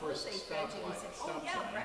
first stop sign.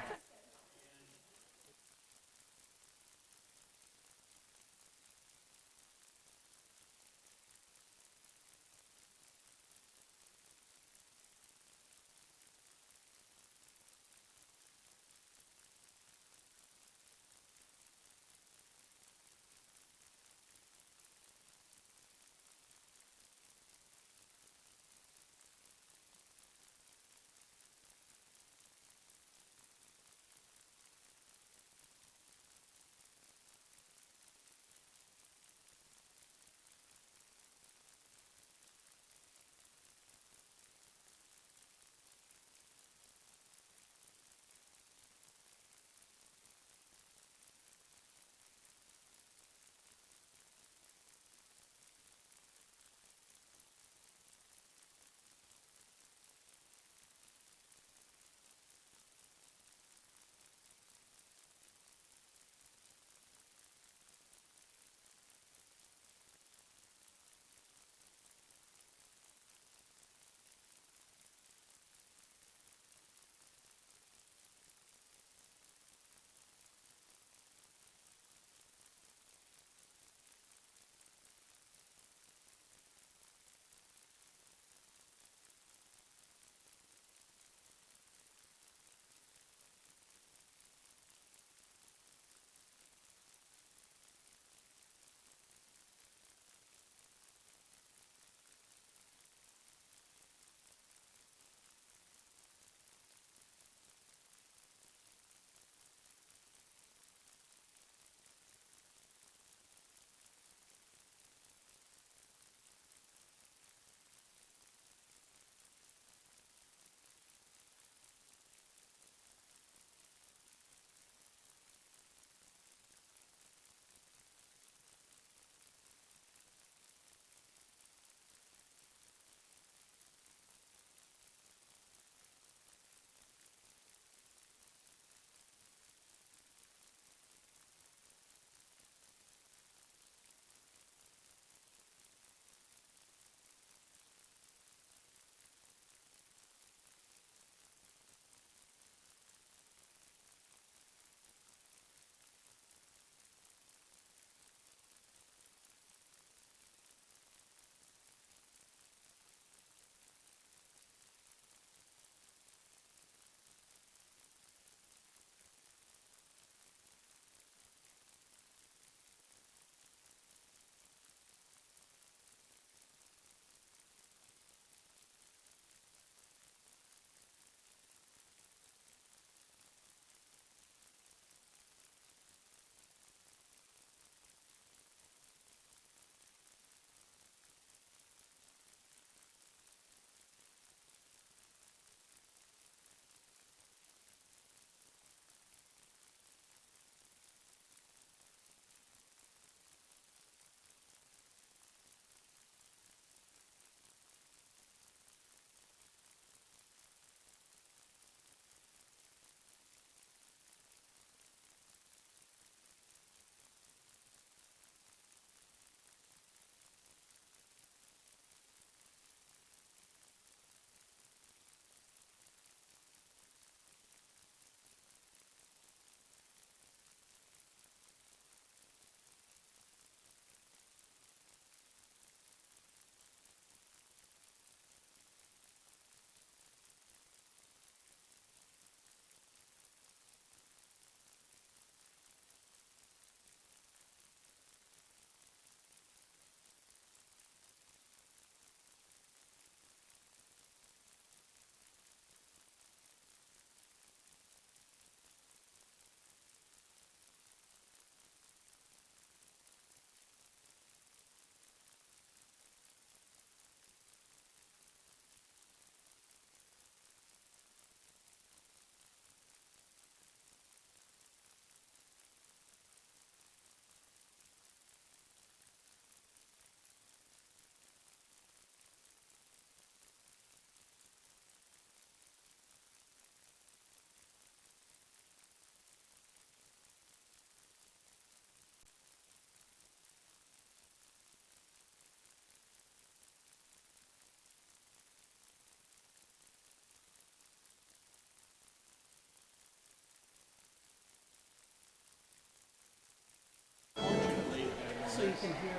can hear.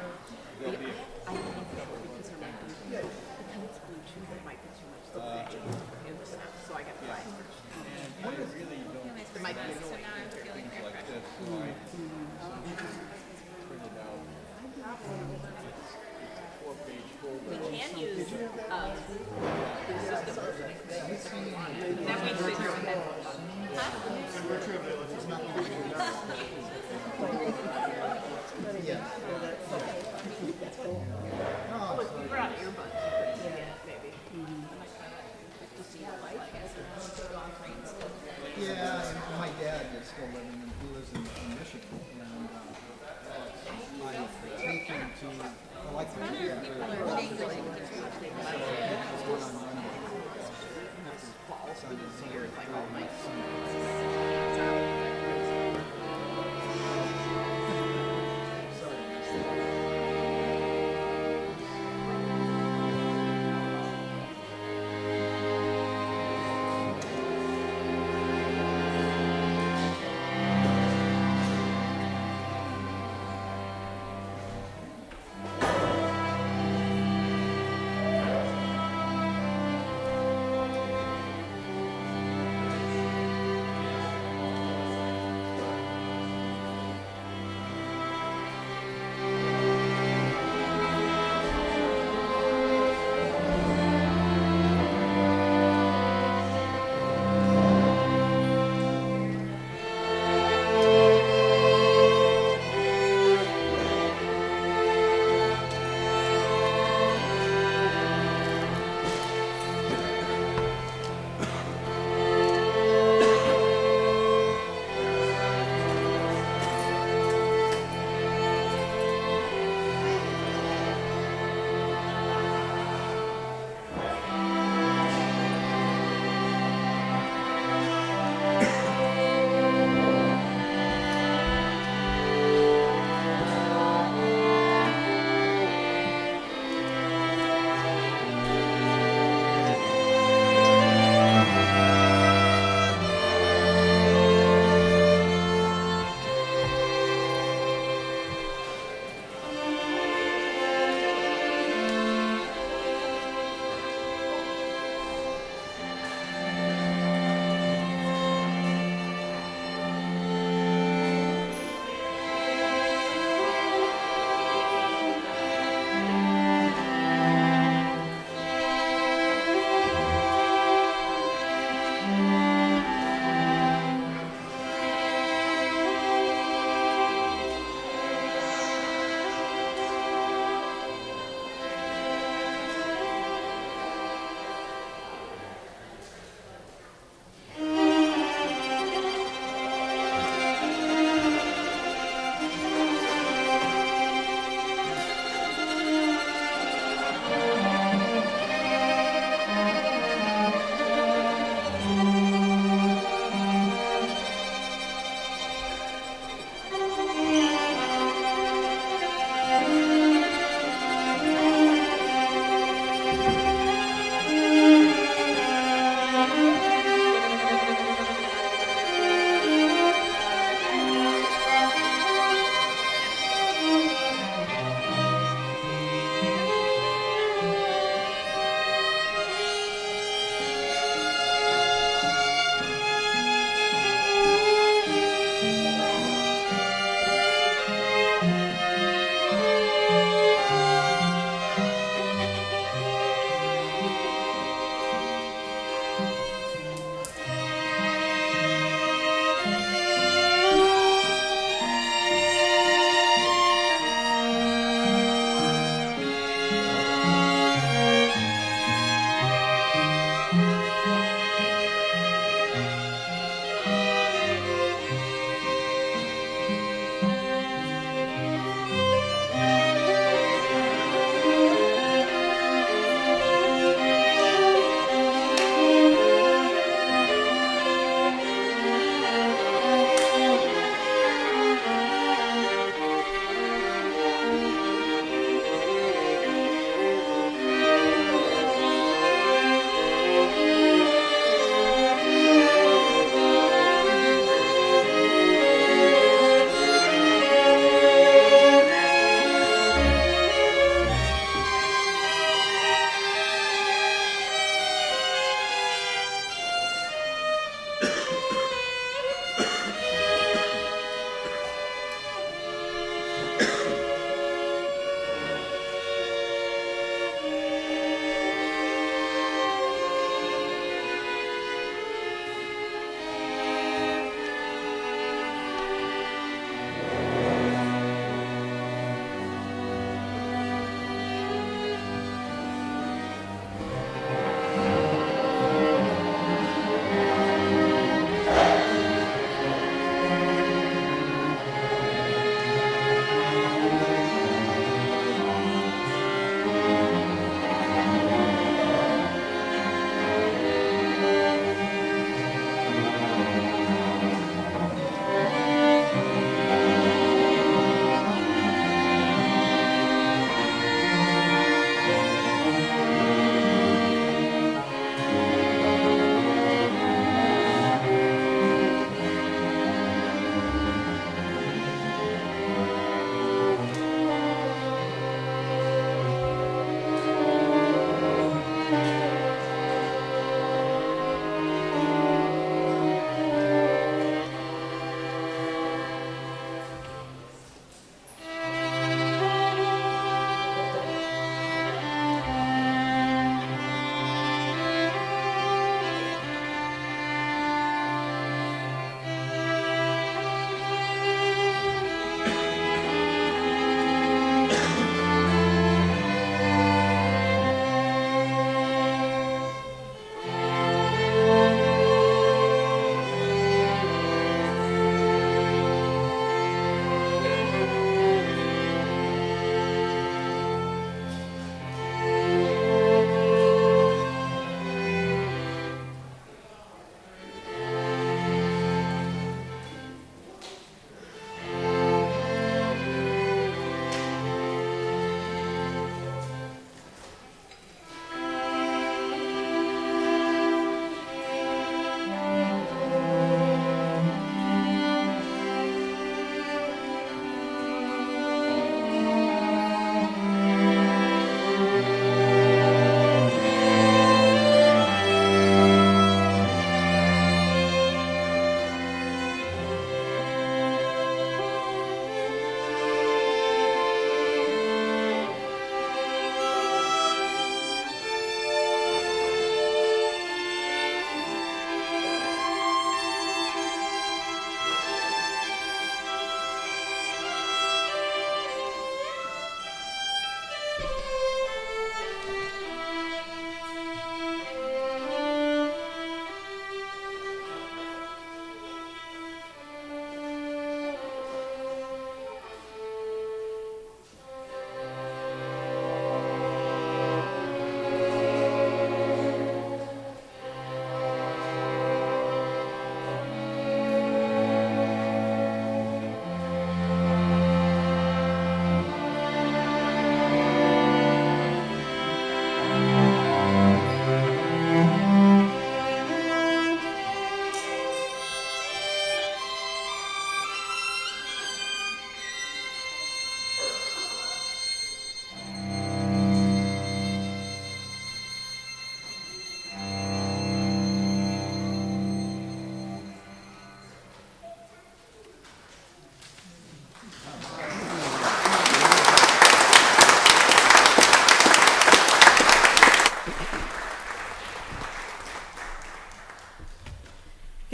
There'll be, I think that because they're not Bluetooth, because it's Bluetooth, it might be too much. So I got to buy it. and I really don't It might be So annoying. now I'm feeling things like refreshed. this, so I print it out. 4-page folder. We can use the system. Then we figure out headphones on. We're out of earbuds. Maybe. Yeah, and my dad is still living, and he lives in Michigan, and I take him to, I like the theater. People are changing their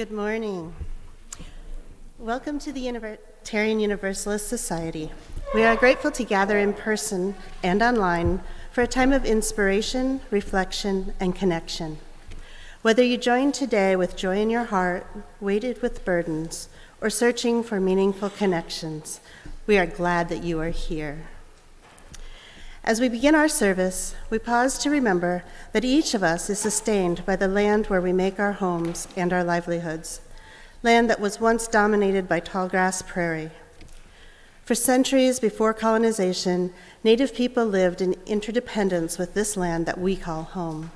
Good morning. Welcome to the Unitarian Universalist Society. We are grateful to gather in person and online for a time of inspiration, reflection, and connection. Whether you join today with joy in your heart, weighted with burdens, or searching for meaningful connections, we are glad that you are here. As we begin our service, we pause to remember that each of us is sustained by the land where we make our homes and our livelihoods, land that was once dominated by tall grass prairie. For centuries before colonization, Native people lived in interdependence with this land that we call home.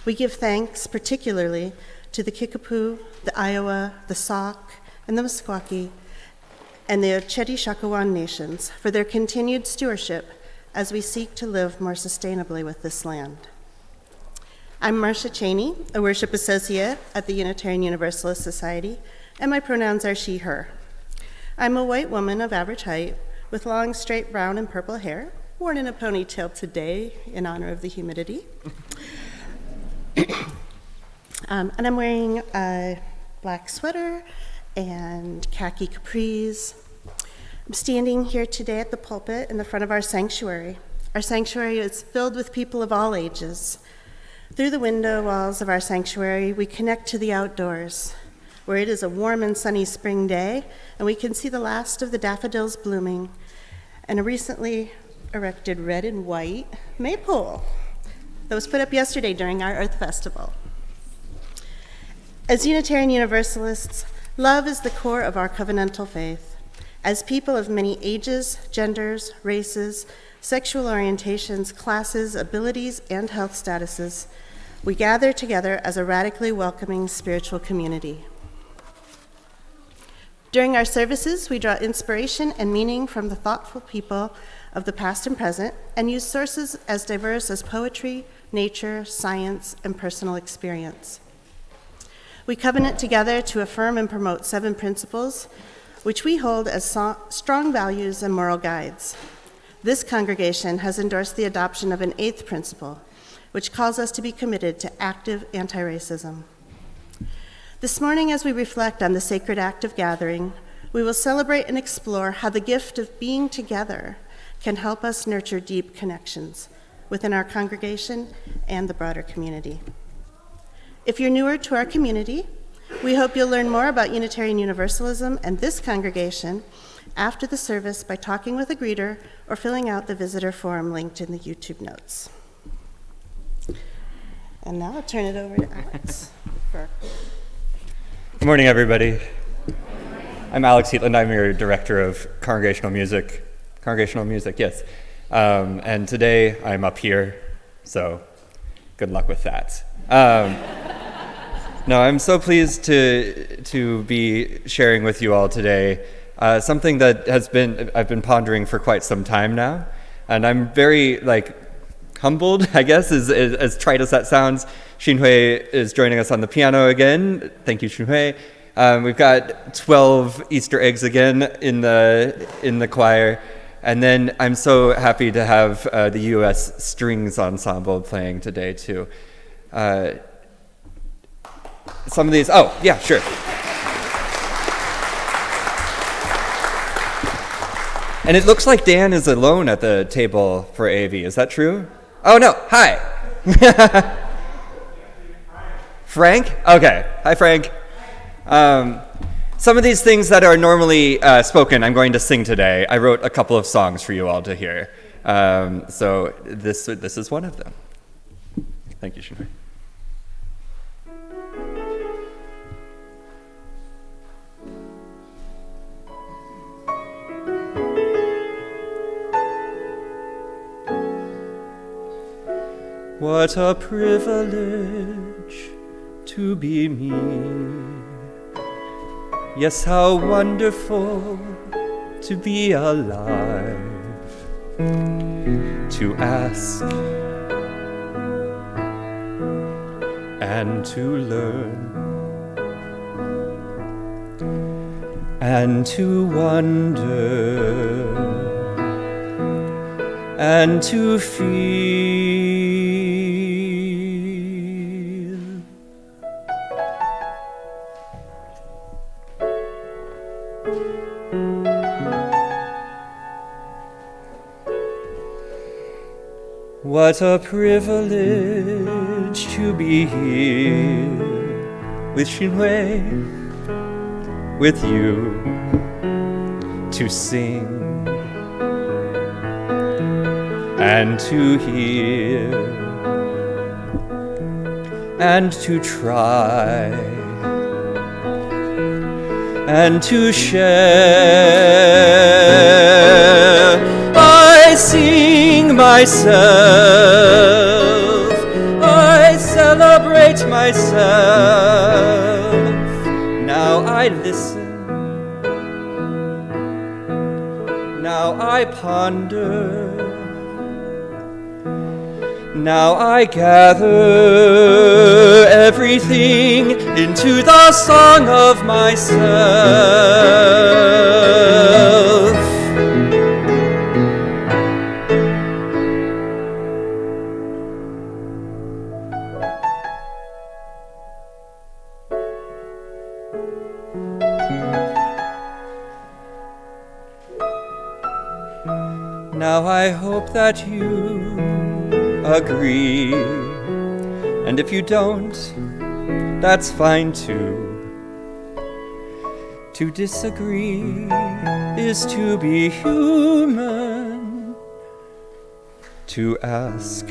We give thanks particularly to the Kickapoo, the Iowa, the Sauk, and the Meskwaki, and the Oceti-Sakowin nations for their continued stewardship as we seek to live more sustainably with this land. I'm Marcia Cheney, a worship associate at the Unitarian Universalist Society, and my pronouns are she, her. I'm a white woman of average height with long, straight brown and purple hair, worn in a ponytail today in honor of the humidity. And I'm wearing a black sweater and khaki capris. I'm standing here today at the pulpit in the front of our sanctuary. Our sanctuary is filled with people of all ages. Through the window walls of our sanctuary, we connect to the outdoors, where it is a warm and sunny spring day, and we can see the last of the daffodils blooming, and a recently erected red and white maypole that was put up yesterday during our Earth Festival. As Unitarian Universalists, love is the core of our covenantal faith. As people of many ages, genders, races, sexual orientations, classes, abilities, and health statuses, we gather together as a radically welcoming spiritual community. During our services, we draw inspiration and meaning from the thoughtful people of the past and present and use sources as diverse as poetry, nature, science, and personal experience. We covenant together to affirm and promote 7 principles which we hold as strong values and moral guides. This congregation has endorsed the adoption of an 8th principle, which calls us to be committed to active anti-racism. This morning, as we reflect on the sacred act of gathering, we will celebrate and explore how the gift of being together can help us nurture deep connections within our congregation and the broader community. If you're newer to our community, we hope you'll learn more about Unitarian Universalism and this congregation after the service by talking with a greeter or filling out the visitor form linked in the YouTube notes. And now I'll turn it over to Alex. Good morning, everybody. I'm Alex Heetland. I'm your director of congregational music. Congregational music, yes. And today I'm up here, so good luck with that. No, I'm so pleased to be sharing with you all today something that I've been pondering for quite some time now, and I'm very humbled, I guess, as trite as that sounds. Hsin-Hui is joining us on the piano again. Thank you, Hsin-Hui. We've got 12 Easter eggs again in the choir, and then I'm so happy to have the UUS Strings ensemble playing today too. Some of these, oh, yeah, sure. And it looks like Dan is alone at the table for AV. Is that true? Oh, no. Hi. Frank? Okay. Hi, Frank. Some of these things that are normally spoken, I'm going to sing today. I wrote a couple of songs for you all to hear. So this is one of them. Thank you, Hsin-Hui. What a privilege to be me. Yes, how wonderful to be alive, to ask and to learn and to wonder and to feel. What a privilege to be here with Hsin-Hui, with you, to sing and to hear and to try and to share. I sing myself, I celebrate myself. Now I listen, now I ponder, now I gather everything into the song of myself. Now I hope that you agree, and if you don't, that's fine too. To disagree is to be human, to ask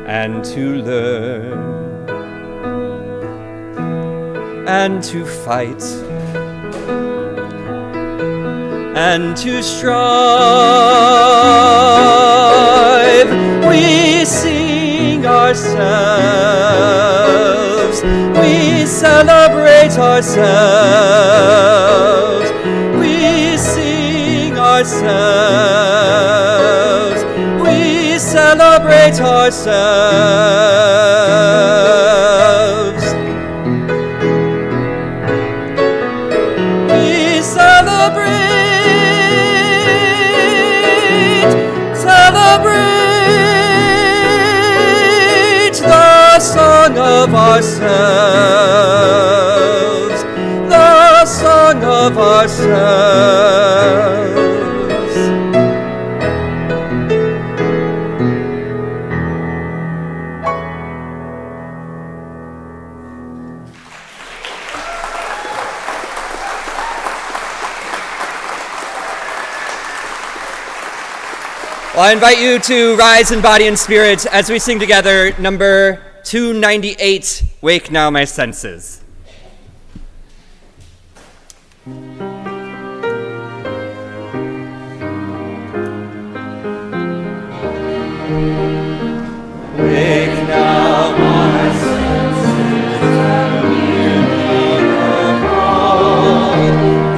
and to learn and to fight and to strive. We sing ourselves, we celebrate ourselves, we sing ourselves, we celebrate ourselves. We celebrate the song of ourselves, the song of ourselves. Well, I invite you to rise in body and spirit as we sing together number 298, Wake Now My Senses. Wake now my senses and hear the call,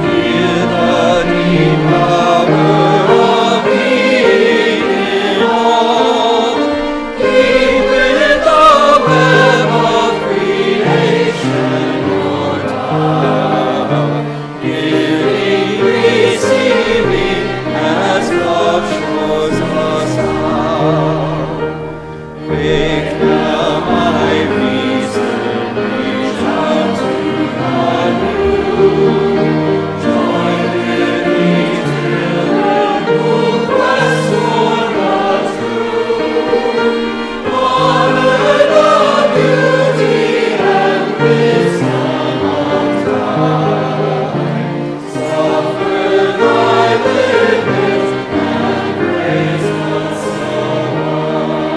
hear the deep power of being all, deep within the web of creation your power, giving, receiving as love shows us how. Wake now my reason, reach out to the new. Join with me children who quest for the truth. Honor the beauty and wisdom of time. Suffer thy limits and praise the sublime.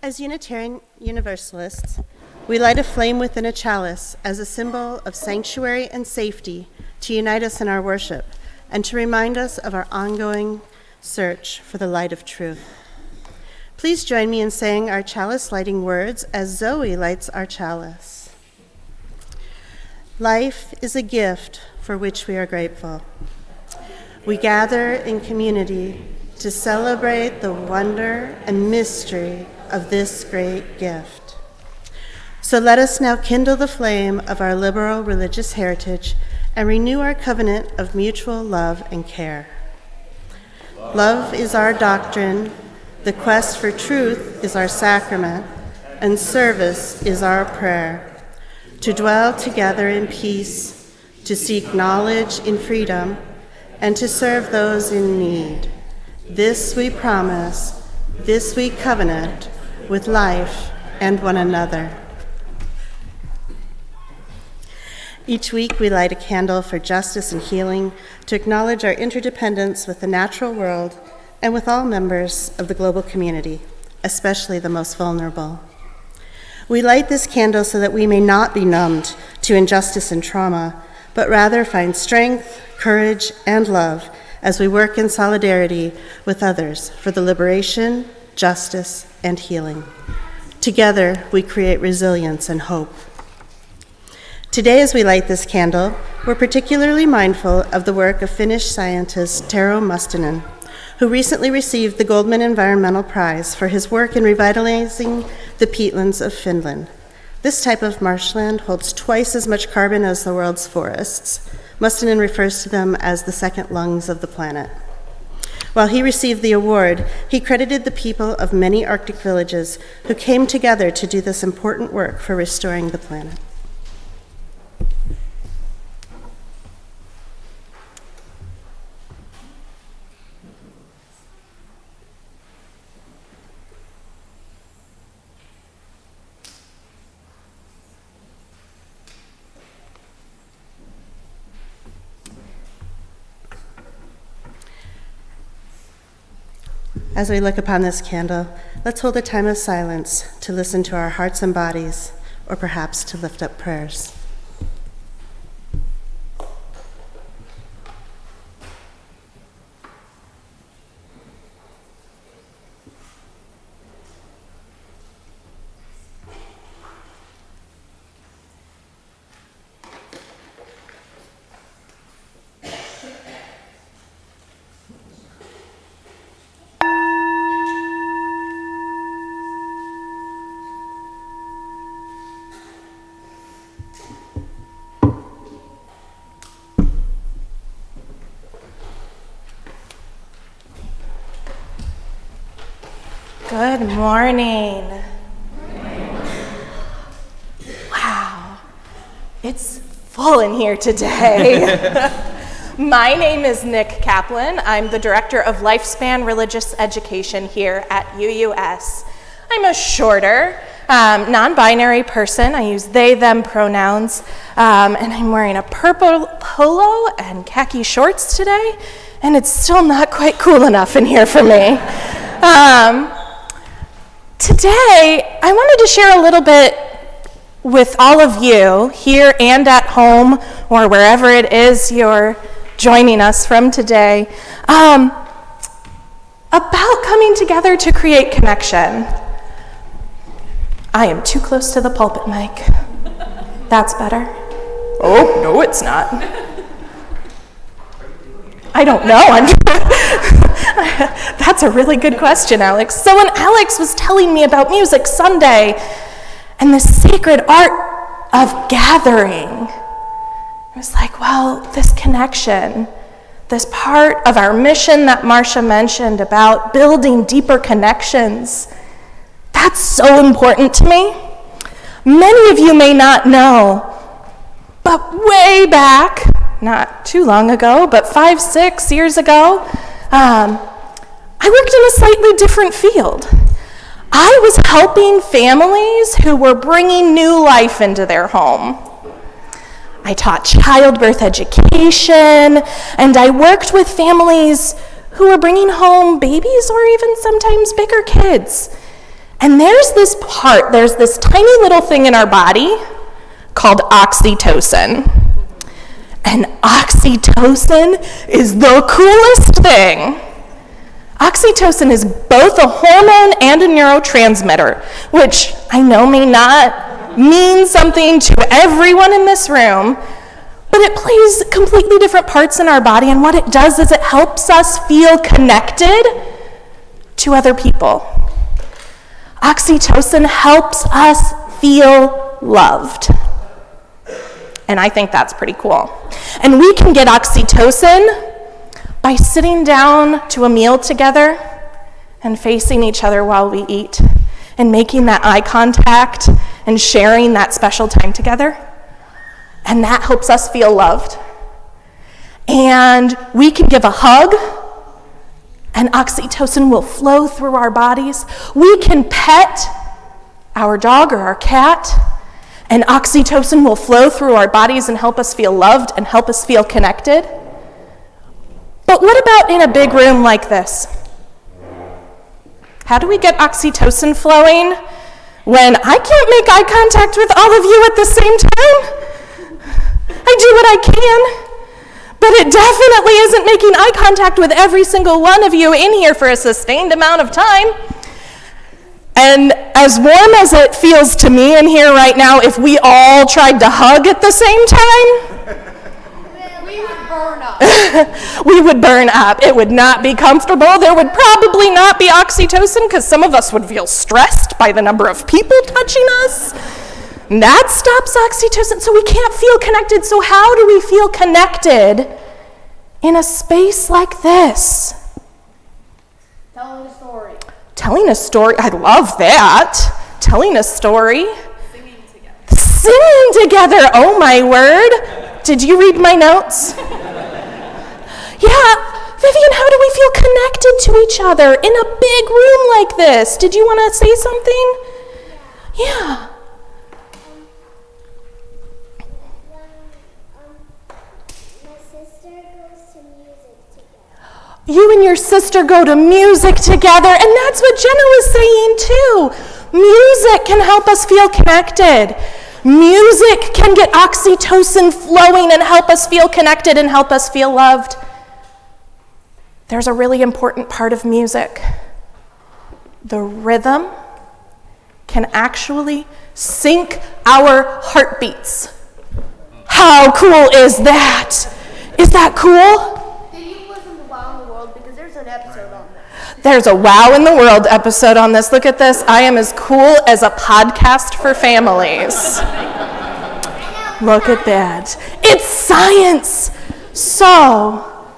As Unitarian Universalists, we light a flame within a chalice as a symbol of sanctuary and safety to unite us in our worship and to remind us of our ongoing search for the light of truth. Please join me in saying our chalice lighting words as Zoe lights our chalice. Life is a gift for which we are grateful. We gather in community to celebrate the wonder and mystery of this great gift. So let us now kindle the flame of our liberal religious heritage and renew our covenant of mutual love and care. Love is our doctrine, the quest for truth is our sacrament, and service is our prayer. To dwell together in peace, to seek knowledge in freedom, and to serve those in need. This we promise, this we covenant, with life and one another. Each week we light a candle for justice and healing to acknowledge our interdependence with the natural world and with all members of the global community, especially the most vulnerable. We light this candle so that we may not be numbed to injustice and trauma, but rather find strength, courage, and love as we work in solidarity with others for the liberation, justice, and healing. Together, we create resilience and hope. Today, as we light this candle, we're particularly mindful of the work of Finnish scientist Tero Mustinen, who recently received the Goldman Environmental Prize for his work in revitalizing the peatlands of Finland. This type of marshland holds twice as much carbon as the world's forests. Mustinen refers to them as the second lungs of the planet. While he received the award, he credited the people of many Arctic villages who came together to do this important work for restoring the planet. As we look upon this candle, let's hold a time of silence to listen to our hearts and bodies, or perhaps to lift up prayers. Good morning. Wow, it's full in here today. My name is Nick Kaplan. I'm the Director of Lifespan Religious Education here at UUS. I'm a shorter, non-binary person. I use they, them pronouns, and I'm wearing a purple polo and khaki shorts today, and it's still not quite cool enough in here for me. Today, I wanted to share a little bit with all of you here and at home or wherever it is you're joining us from today about coming together to create connection. I am too close to the pulpit mic. That's better. Oh, no, it's not. I don't know. That's a really good question, Alex. So when Alex was telling me about Music Sunday and the sacred art of gathering, I was like, well, this connection, this part of our mission that Marcia mentioned about building deeper connections, that's so important to me. Many of you may not know, but way back, not too long ago, but 5-6 years ago, I worked in a slightly different field. I was helping families who were bringing new life into their home. I taught childbirth education, and I worked with families who were bringing home babies or even sometimes bigger kids. And there's this tiny little thing in our body called oxytocin. And oxytocin is the coolest thing. Oxytocin is both a hormone and a neurotransmitter, which I know may not mean something to everyone in this room, but it plays completely different parts in our body, and what it does is it helps us feel connected to other people. Oxytocin helps us feel loved. And I think that's pretty cool. And we can get oxytocin by sitting down to a meal together and facing each other while we eat and making that eye contact and sharing that special time together. And that helps us feel loved. And we can give a hug, and oxytocin will flow through our bodies. We can pet our dog or our cat, and oxytocin will flow through our bodies and help us feel loved and help us feel connected. But what about in a big room like this? How do we get oxytocin flowing when I can't make eye contact with all of you at the same time? I do what I can, but it definitely isn't making eye contact with every single one of you in here for a sustained amount of time. And as warm as it feels to me in here right now, if we all tried to hug at the same time, We would burn up. we would burn up. It would not be comfortable. There would probably not be oxytocin because some of us would feel stressed by the number of people touching us. And that stops oxytocin, so we can't feel connected. So how do we feel connected in a space like this? Telling a story. Telling a story, I love that. Telling a story. Singing together. Singing together, oh my word. Did you read my notes? Yeah, Vivian, how do we feel connected to each other in a big room like this? Did you want to say something? Yeah. My sister goes to music together. You and your sister go to music together, and that's what Jenna was saying too. Music can help us feel connected. Music can get oxytocin flowing and help us feel connected and help us feel loved. There's a really important part of music. The rhythm can actually sync our heartbeats. How cool is that? Is that cool? Did you listen to Wow in the World? Because there's an episode on this. There's a Wow in the World episode on this. Look at this. I am as cool as a podcast for families. Look at that. It's science. So,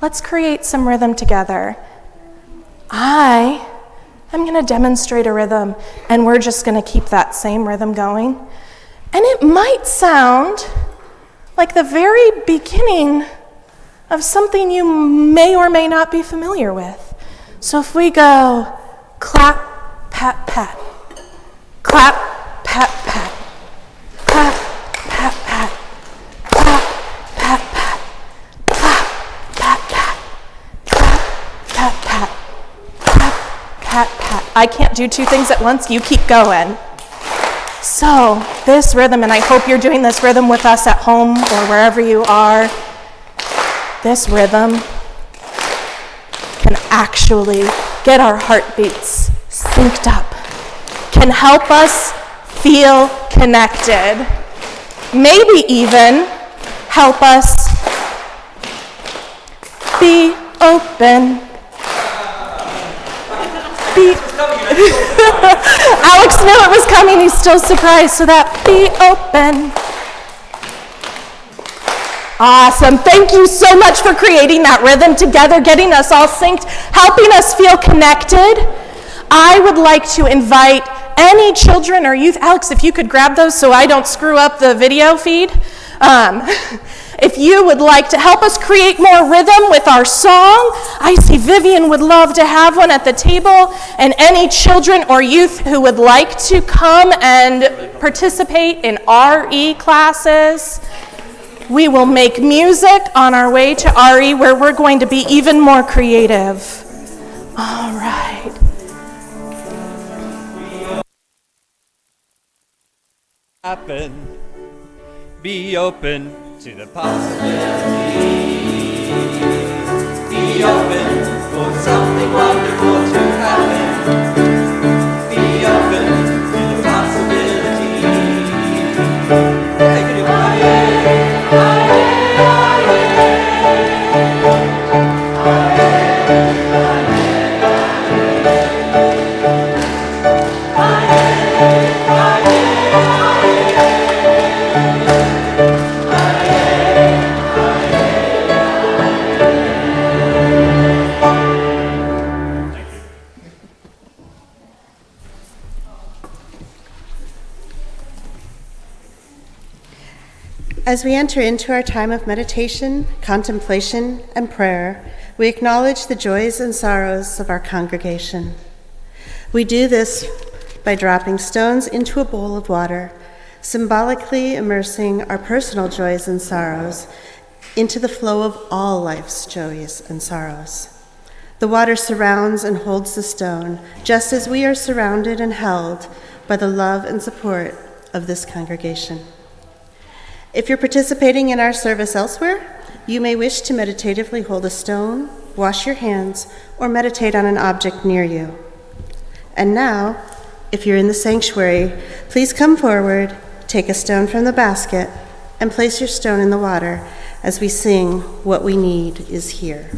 let's create some rhythm together. I'm going to demonstrate a rhythm, and we're just going to keep that same rhythm going. And it might sound like the very beginning of something you may or may not be familiar with. So if we go clap, pat, pat, clap, pat, pat, clap, pat, pat, clap, pat, pat, clap, pat, pat, clap, pat, pat, clap, pat, pat. I can't do two things at once. You keep going. So this rhythm, and I hope you're doing this rhythm with us at home or wherever you are, this rhythm can actually get our heartbeats synced up, can help us feel connected, maybe even help us be open. Alex knew it was coming, he's still surprised, so that be open. Awesome, thank you so much for creating that rhythm together, getting us all synced, helping us feel connected. I would like to invite any children or youth, Alex, if you could grab those so I don't screw up the video feed. If you would like to help us create more rhythm with our song, I see Vivian would love to have one at the table, and any children or youth who would like to come and participate in RE classes. We will make music on our way to RE where we're going to be even more creative. All right. happen. Be open to the possibilities. Be open for something wonderful to happen. Be open to the possibilities. Yeah, you can do it. As we enter into our time of meditation, contemplation, and prayer, we acknowledge the joys and sorrows of our congregation. We do this by dropping stones into a bowl of water, symbolically immersing our personal joys and sorrows into the flow of all life's joys and sorrows. The water surrounds and holds the stone, just as we are surrounded and held by the love and support of this congregation. If you're participating in our service elsewhere, you may wish to meditatively hold a stone, wash your hands, or meditate on an object near you. And now, if you're in the sanctuary, please come forward, take a stone from the basket, and place your stone in the water as we sing "What We Need Is Here."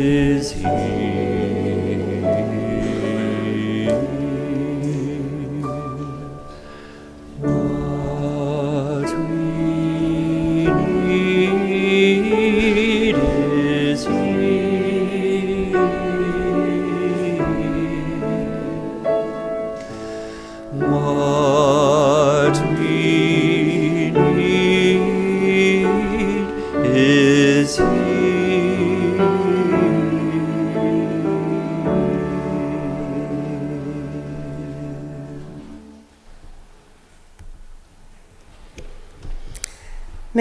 Is here.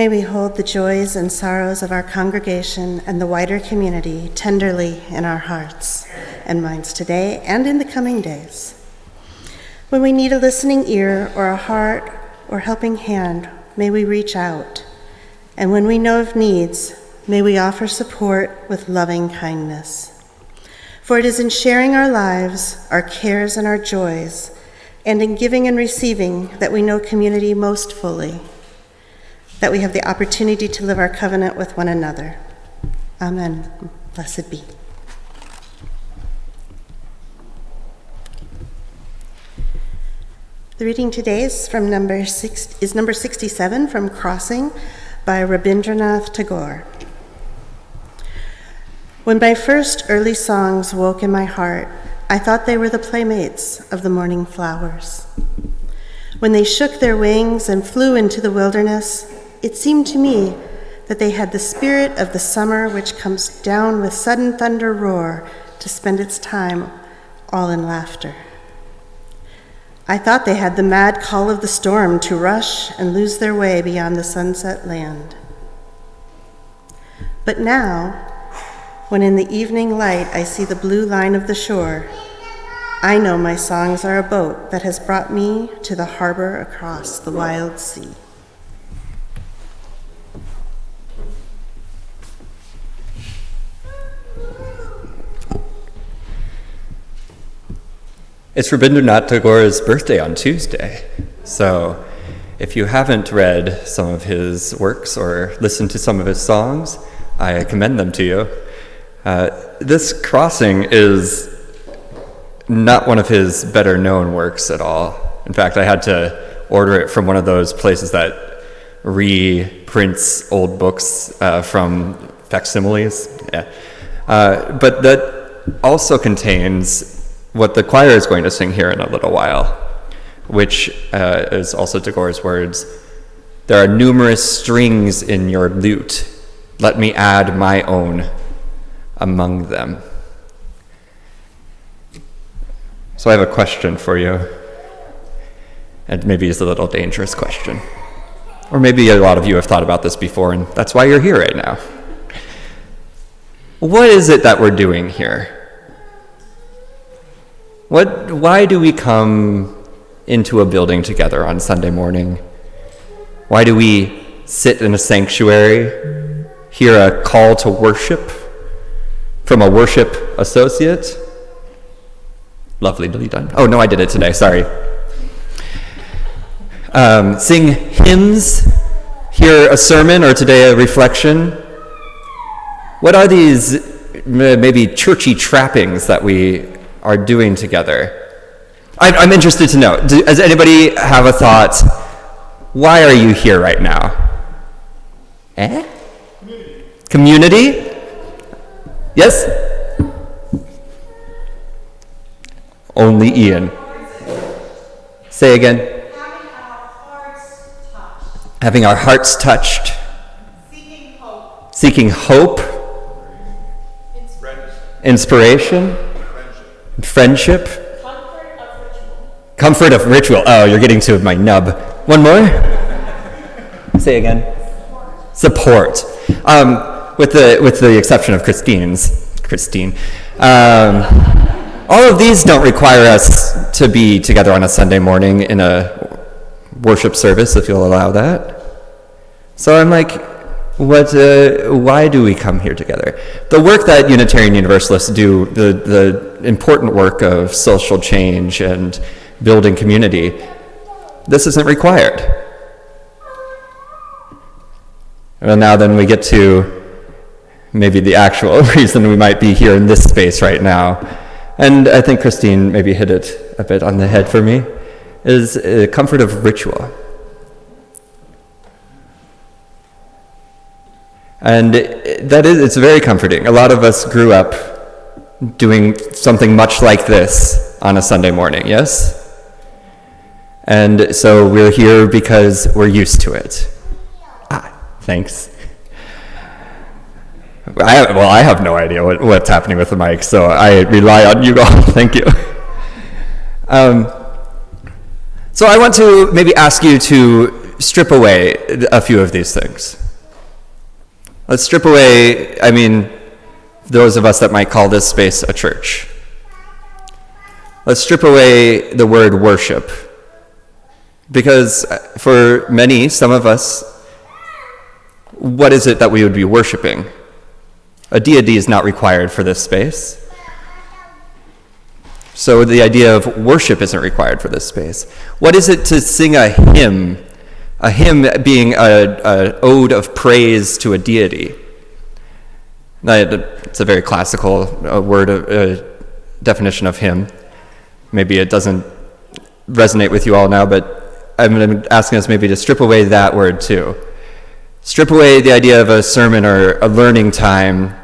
May we hold the joys and sorrows of our congregation and the wider community tenderly in our hearts and minds today and in the coming days. When we need a listening ear or a heart or helping hand, may we reach out. And when we know of needs, may we offer support with loving kindness. For it is in sharing our lives, our cares and our joys, and in giving and receiving that we know community most fully, that we have the opportunity to live our covenant with one another. Amen. Blessed be. The reading today is number 67 from Crossing by Rabindranath Tagore. When my first early songs woke in my heart, I thought they were the playmates of the morning flowers. When they shook their wings and flew into the wilderness, it seemed to me that they had the spirit of the summer which comes down with sudden thunder roar to spend its time all in laughter. I thought they had the mad call of the storm to rush and lose their way beyond the sunset land. But now, when in the evening light I see the blue line of the shore, I know my songs are a boat that has brought me to the harbor across the wild sea. It's Rabindranath Tagore's birthday on Tuesday, so if you haven't read some of his works or listened to some of his songs, I commend them to you. This Crossing is not one of his better known works at all. In fact, I had to order it from one of those places that reprints old books from facsimiles. Yeah. But that also contains what the choir is going to sing here in a little while, which is also Tagore's words. There are numerous strings in your lute. Let me add my own among them. So I have a question for you. And maybe it's a little dangerous question. Or maybe a lot of you have thought about this before, and that's why you're here right now. What is it that we're doing here? Why do we come into a building together on Sunday morning? Why do we sit in a sanctuary, hear a call to worship from a worship associate? Lovely done. Oh, no, I did it today, sorry. Sing hymns, hear a sermon, or today a reflection. What are these maybe churchy trappings that we are doing together? I'm interested to know. Does anybody have a thought? Why are you here right now? Community? Yes? Only Ian. Say again. Having our hearts touched. Seeking hope. Inspiration. Friendship. Comfort of ritual. Oh, you're getting to my nub. One more. Say again. Support. With the exception of Christine. All of these don't require us to be together on a Sunday morning in a worship service, if you'll allow that. So I'm like, why do we come here together? The work that Unitarian Universalists do, the important work of social change and building community, this isn't required. Well, now then we get to maybe the actual reason we might be here in this space right now. And I think Christine maybe hit it a bit on the head for me, is comfort of ritual. And it's very comforting. A lot of us grew up doing something much like this on a Sunday morning, yes? And so we're here because we're used to it. Thanks. I have no idea what's happening with the mic, so I rely on you all. Thank you. So I want to maybe ask you to strip away a few of these things. Let's strip away, those of us that might call this space a church. Let's strip away the word worship. Because for many, some of us, what is it that we would be worshiping? A deity is not required for this space. So the idea of worship isn't required for this space. What is it to sing a hymn? A hymn being an ode of praise to a deity. It's a very classical definition of hymn. Maybe it doesn't resonate with you all now, but I'm asking us maybe to strip away that word too. Strip away the idea of a sermon or a learning time.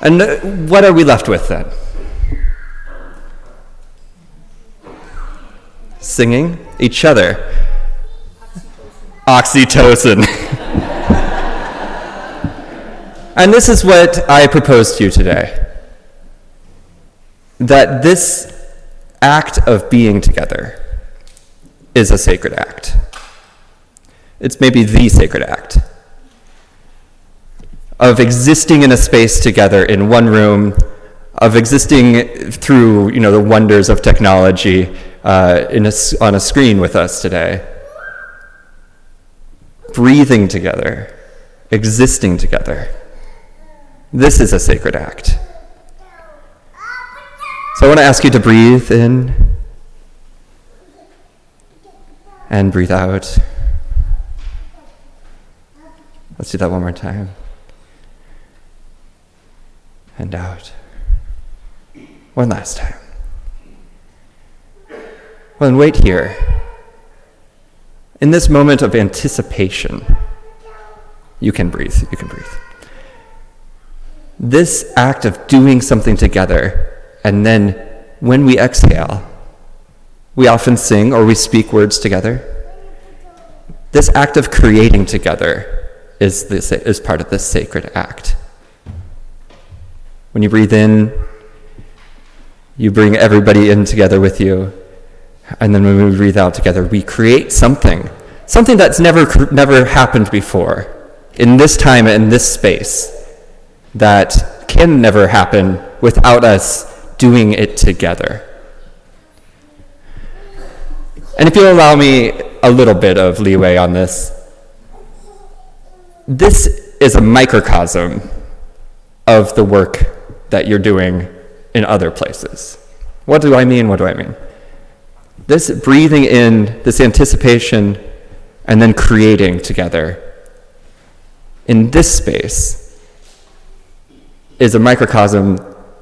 And what are we left with then? Singing each other. Oxytocin. And this is what I propose to you today. That this act of being together is a sacred act. It's maybe the sacred act of existing in a space together in one room, of existing through the wonders of technology on a screen with us today, breathing together, existing together. This is a sacred act. So I want to ask you to breathe in and breathe out. Let's do that one more time. And out. One last time. Well, and wait here. In this moment of anticipation, you can breathe. This act of doing something together, and then when we exhale, we often sing or we speak words together. This act of creating together is part of this sacred act. When you breathe in, you bring everybody in together with you. And then when we breathe out together, we create something that's never happened before, in this time and in this space, that can never happen without us doing it together. And if you'll allow me a little bit of leeway on this is a microcosm of the work that you're doing in other places. What do I mean? This breathing in, this anticipation, and then creating together in this space is a microcosm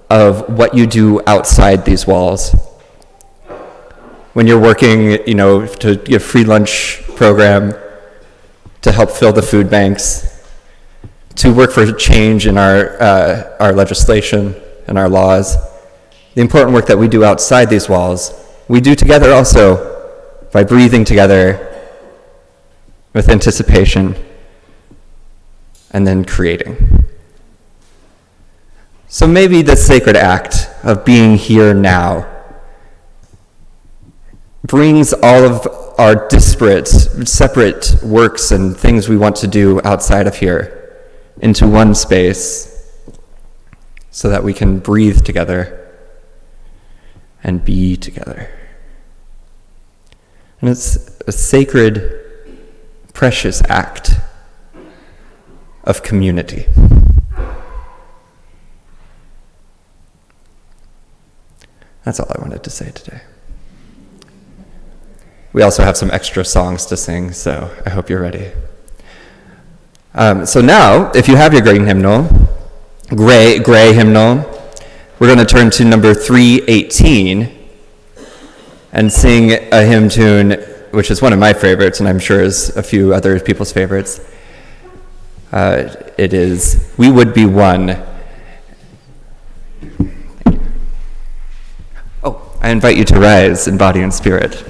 of what you do outside these walls. When you're working, to give free lunch program, to help fill the food banks, to work for change in our legislation and our laws, the important work that we do outside these walls, we do together also by breathing together with anticipation and then creating. So maybe the sacred act of being here now brings all of our disparate, separate works and things we want to do outside of here into one space so that we can breathe together and be together. And it's a sacred, precious act of community. That's all I wanted to say today. We also have some extra songs to sing, so I hope you're ready. So now, if you have your gray hymnal, gray hymnal, we're going to turn to number 318 and sing a hymn tune, which is one of my favorites, and I'm sure is a few other people's favorites. It is "We Would Be One." Oh, I invite you to rise in body and spirit.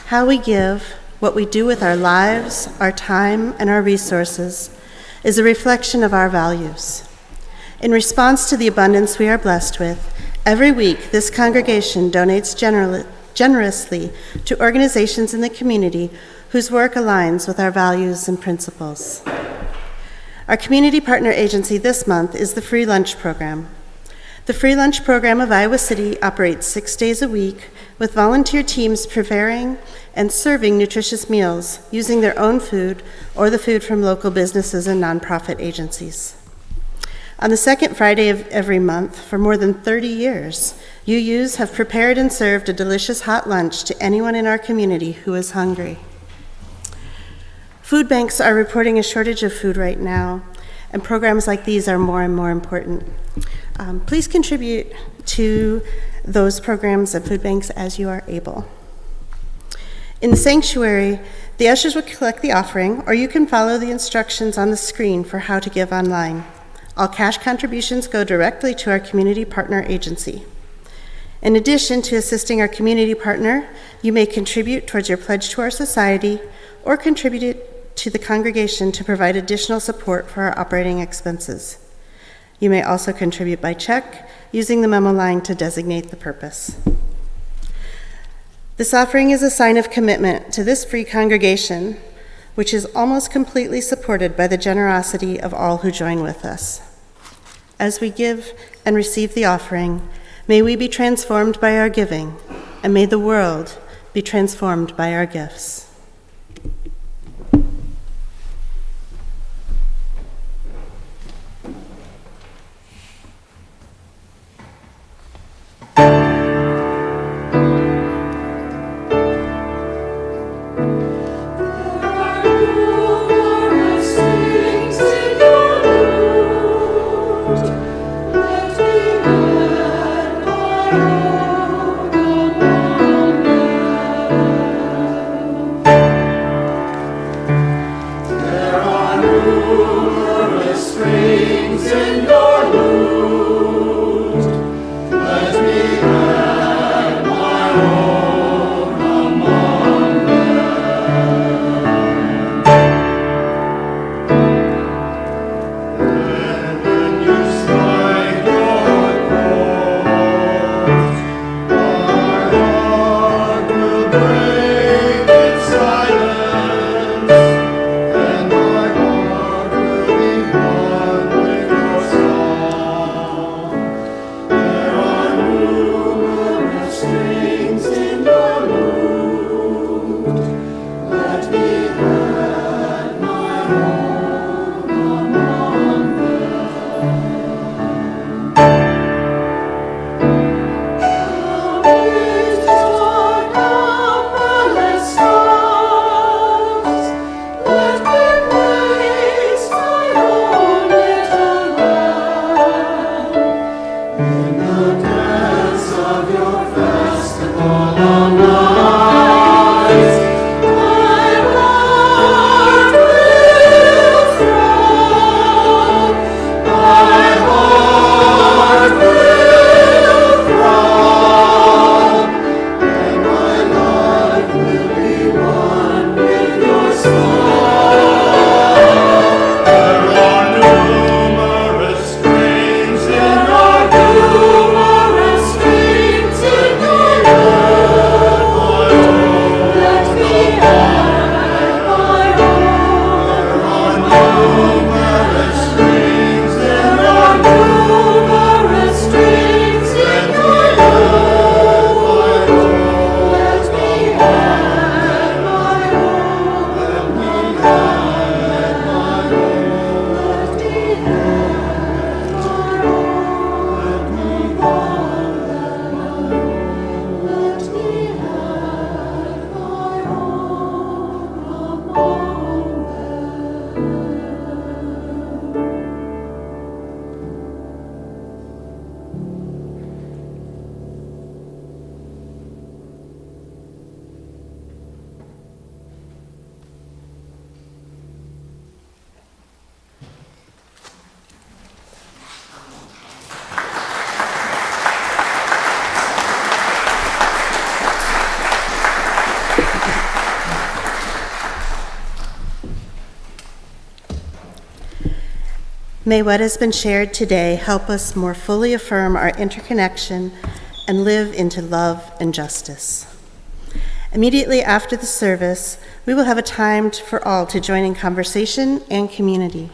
How we give, what we do with our lives, our time, and our resources is a reflection of our values. In response to the abundance we are blessed with, every week this congregation donates generously to organizations in the community whose work aligns with our values and principles. Our community partner agency this month is the Free Lunch Program. The Free Lunch Program of Iowa City operates 6 days a week with volunteer teams preparing and serving nutritious meals using their own food or the food from local businesses and nonprofit agencies. On the second Friday of every month for more than 30 years, UUs have prepared and served a delicious hot lunch to anyone in our community who is hungry. Food banks are reporting a shortage of food right now, and programs like these are more and more important. Please contribute to those programs and food banks as you are able. In the sanctuary, the ushers will collect the offering, or you can follow the instructions on the screen for how to give online. All cash contributions go directly to our community partner agency. In addition to assisting our community partner, you may contribute towards your pledge to our society or contribute it to the congregation to provide additional support for our operating expenses. You may also contribute by check using the memo line to designate the purpose. This offering is a sign of commitment to this free congregation, which is almost completely supported by the generosity of all who join with us. As we give and receive the offering, may we be transformed by our giving, and may the world be transformed by our gifts. May what has been shared today help us more fully affirm our interconnection and live into love and justice. Immediately after the service, we will have a time for all to join in conversation and community.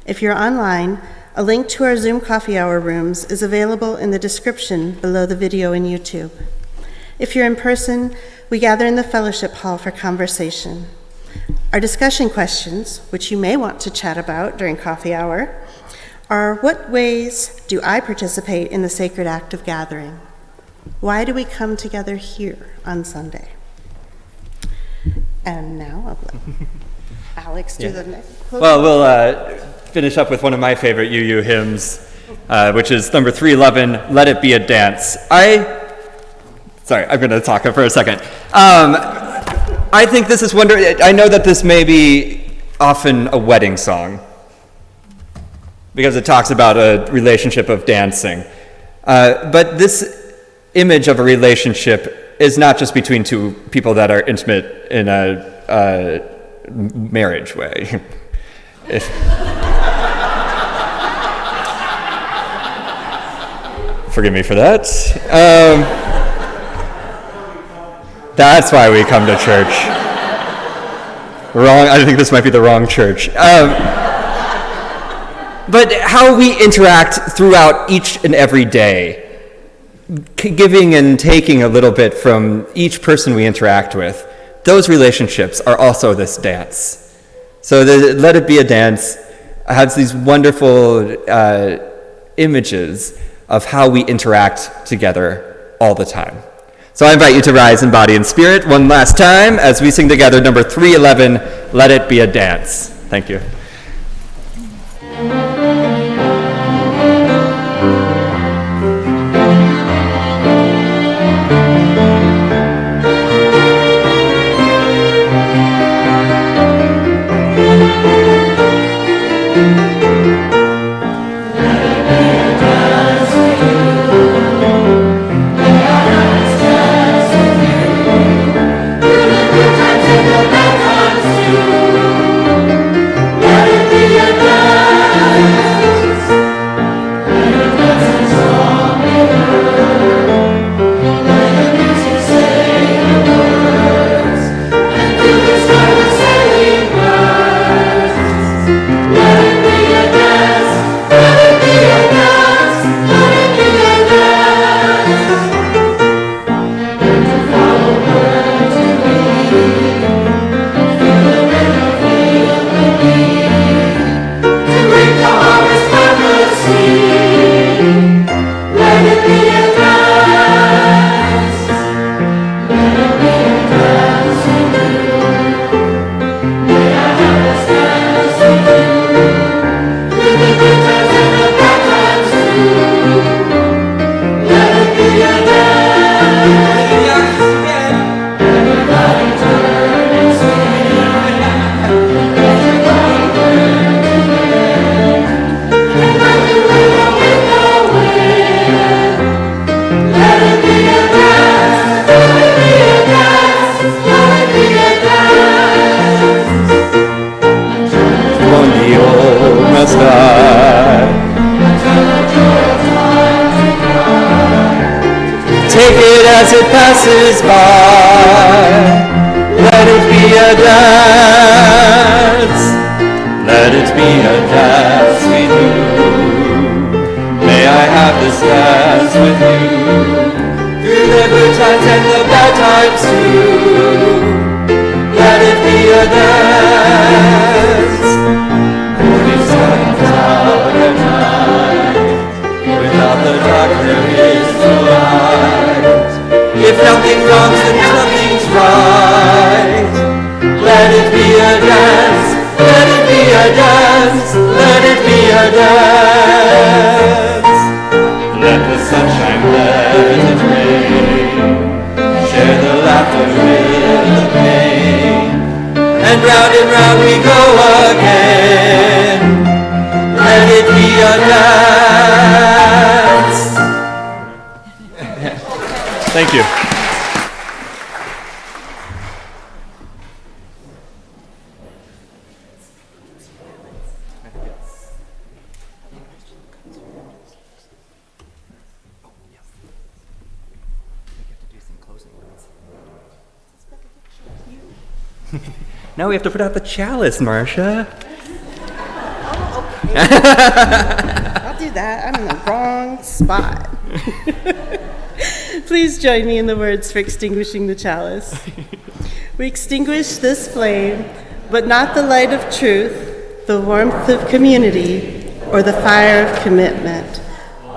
If you're online, a link to our Zoom coffee hour rooms is available in the description below the video in YouTube. If you're in person, we gather in the fellowship hall for conversation. Our discussion questions, which you may want to chat about during coffee hour, are: what ways do I participate in the sacred act of gathering? Why do we come together here on Sunday? And now I'll let Alex do the next. Well, we'll finish up with one of my favorite UU hymns, which is number 311, Let It Be a Dance. Sorry, I'm going to talk for a second. I think this is I know that this may be often a wedding song, because it talks about a relationship of dancing. But this image of a relationship is not just between two people that are intimate in a marriage way. Forgive me for that. That's why we come to church. Wrong. I think this might be the wrong church. But how we interact throughout each and every day, giving and taking a little bit from each person we interact with, those relationships are also this dance. So the Let It Be a Dance has these wonderful images of how we interact together all the time. So I invite you to rise in body and spirit one last time as we sing together number 311, Let It Be a Dance. Thank you. As it passes by, let it be a dance, let it be a dance with you. May I have this dance with you, through the good times and the bad times too. Let it be a dance, morning sun out at night, without the dark there is no light. If nothing wrong, then nothing's right. Let it be a dance, let it be a dance, let it be a dance. Let the sunshine, let it rain, share the laughter with the pain, and round we go again. Let it be a dance. Thank you. Now we have to put out the chalice, Marcia. I'll do that. I'm in the wrong spot. Please join me in the words for extinguishing the chalice. We extinguish this flame, but not the light of truth, the warmth of community, or the fire of commitment.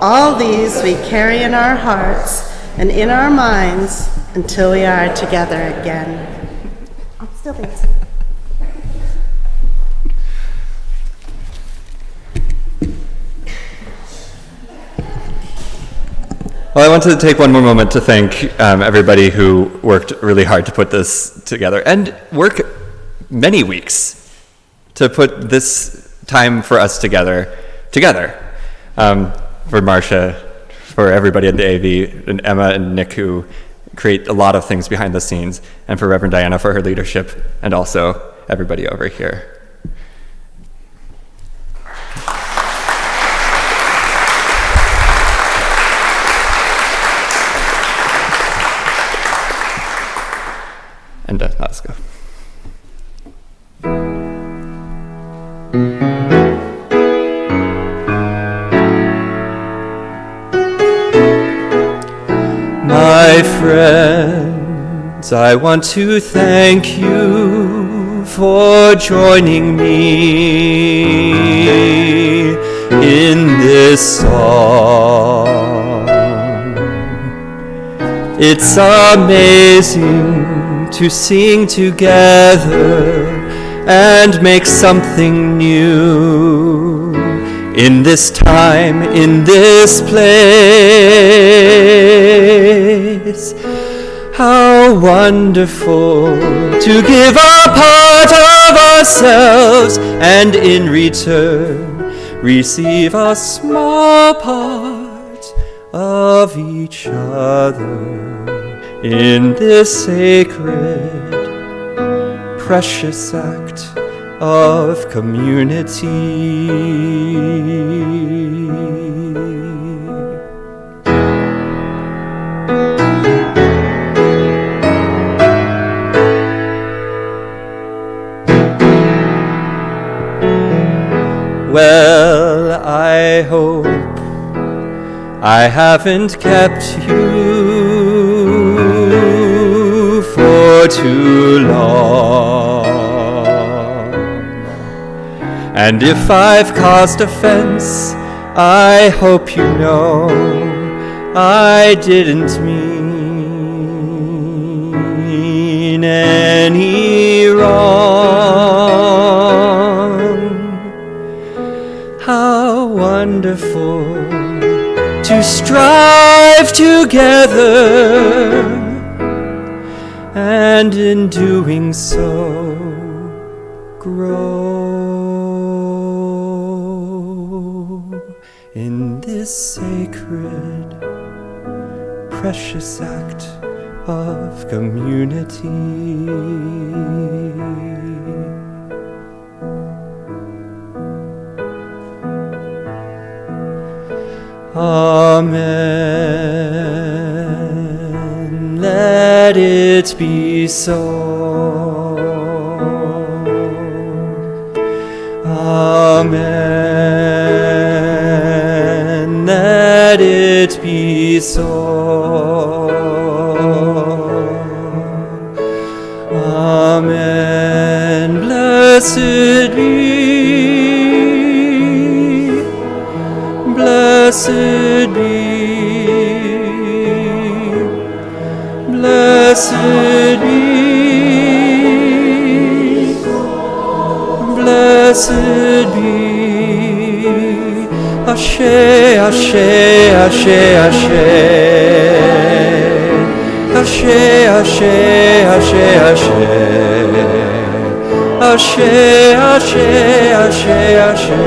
All these we carry in our hearts and in our minds until we are together again. I'm still dancing. Well, I wanted to take one more moment to thank everybody who worked really hard to put this together and work many weeks to put this time for us together. For Marcia, for everybody at the AV, and Emma and Nick who create a lot of things behind the scenes, and for Reverend Diana for her leadership, and also everybody over here. And let's go. My friends, I want to thank you for joining me in this song. It's amazing to sing together and make something new in this time, in this place. How wonderful to give a part of ourselves and in return receive a small part of each other. In this sacred, precious act of community. Well, I hope I haven't kept you for too long. And if I've caused offense, I hope you know I didn't mean any wrong. How wonderful to strive together, and in doing so grow in this sacred, precious act of community. Amen. Let it be so. Amen. Let it be so. Amen. Blessed be. Blessed be, blessed be, blessed be. Ashe, ashe, ashe, ashe. Ashe, ashe, ashe, ashe. Ashe, ashe, ashe, ashe.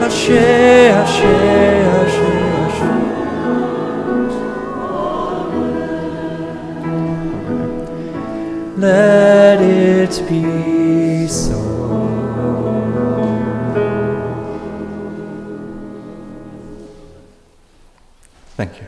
Ashe, ashe, ashe, ashe. Let it be so. Thank you.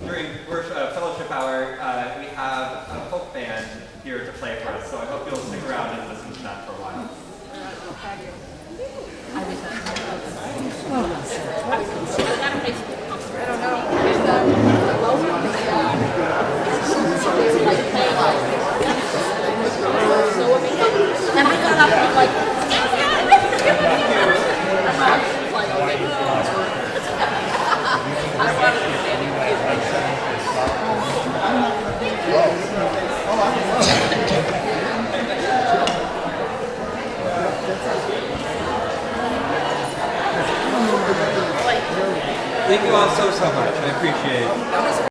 during worship, fellowship hour, we have a folk band here to play for us, so I hope you'll stick around and listen to that for a while. Thank you all so much. I appreciate it.